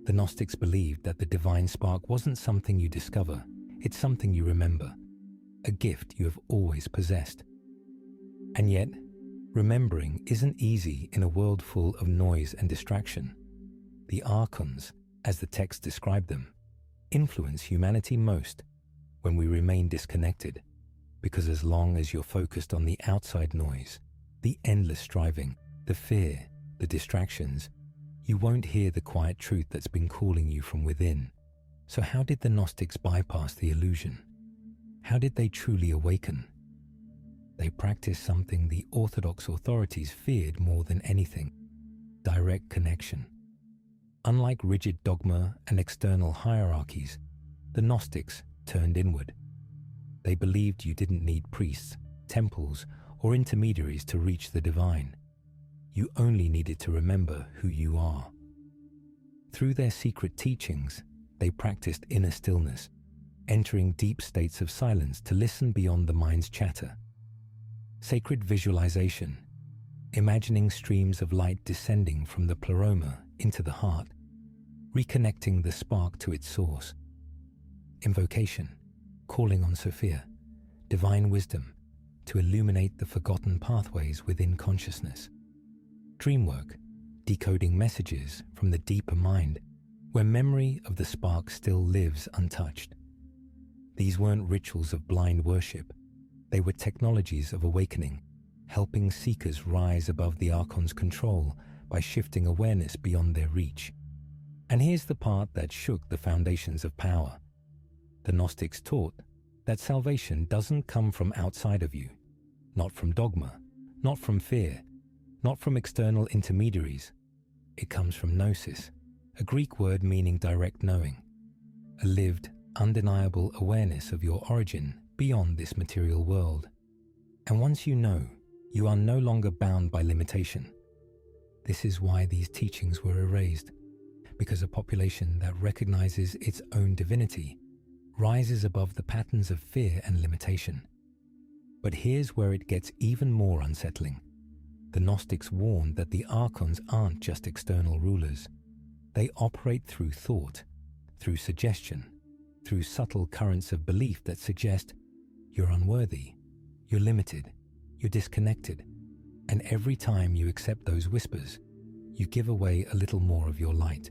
The Gnostics believed that the divine spark wasn't something you discover, it's something you remember, a gift you have always possessed. And yet, remembering isn't easy in a world full of noise and distraction. The archons, as the text described them, influence humanity most when we remain disconnected, because as long as you're focused on the outside noise, the endless striving, the fear, the distractions, you won't hear the quiet truth that's been calling you from within. So how did the Gnostics bypass the illusion? How did they truly awaken? They practiced something the Orthodox authorities feared more than anything: direct connection. Unlike rigid dogma and external hierarchies, the Gnostics turned inward. They believed you didn't need priests, temples, or intermediaries to reach the divine. You only needed to remember who you are. Through their secret teachings, they practiced inner stillness, entering deep states of silence to listen beyond the mind's chatter. Sacred visualization, imagining streams of light descending from the pleroma into the heart, reconnecting the spark to its source. Invocation, calling on Sophia, divine wisdom, to illuminate the forgotten pathways within consciousness. Dreamwork, decoding messages from the deeper mind, where memory of the spark still lives untouched. These weren't rituals of blind worship. They were technologies of awakening, helping seekers rise above the Archon's control by shifting awareness beyond their reach. And here's the part that shook the foundations of power. The Gnostics taught that salvation doesn't come from outside of you, not from dogma, not from fear, not from external intermediaries. It comes from gnosis, a Greek word meaning direct knowing, a lived, undeniable awareness of your origin beyond this material world. And once you know, you are no longer bound by limitation. This is why these teachings were erased, because a population that recognizes its own divinity rises above the patterns of fear and limitation. But here's where it gets even more unsettling. The Gnostics warned that the Archons aren't just external rulers. They operate through thought, through suggestion, through subtle currents of belief that suggest you're unworthy, you're limited, you're disconnected, and every time you accept those whispers, you give away a little more of your light.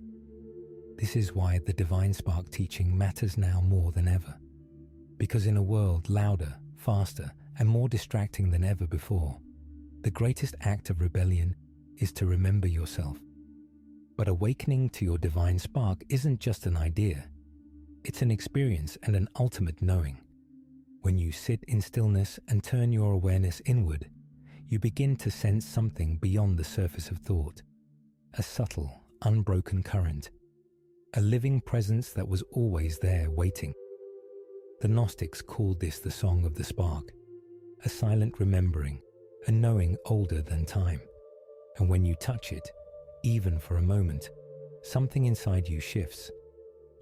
This is why the Divine Spark teaching matters now more than ever. Because in a world louder, faster, and more distracting than ever before, the greatest act of rebellion is to remember yourself. But awakening to your divine spark isn't just an idea. It's an experience and an ultimate knowing. When you sit in stillness and turn your awareness inward, you begin to sense something beyond the surface of thought. A subtle, unbroken current. A living presence that was always there waiting. The Gnostics called this the Song of the Spark, a silent remembering, a knowing older than time. And when you touch it, even for a moment, something inside you shifts.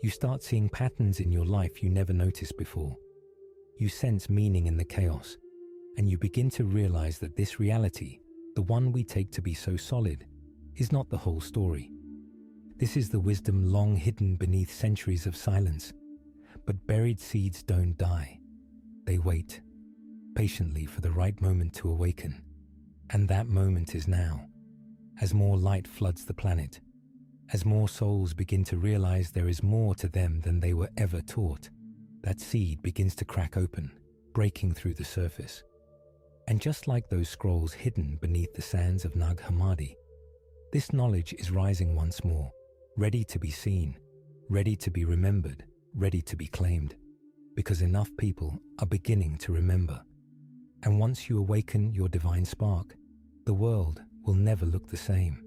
You start seeing patterns in your life you never noticed before. You sense meaning in the chaos, and you begin to realize that this reality, the one we take to be so solid, is not the whole story. This is the wisdom long hidden beneath centuries of silence. But buried seeds don't die. They wait patiently for the right moment to awaken. And that moment is now. As more light floods the planet, as more souls begin to realize there is more to them than they were ever taught, that seed begins to crack open, breaking through the surface. And just like those scrolls hidden beneath the sands of Nag Hammadi, this knowledge is rising once more, ready to be seen, ready to be remembered, ready to be claimed, because enough people are beginning to remember. And once you awaken your divine spark, the world will never look the same.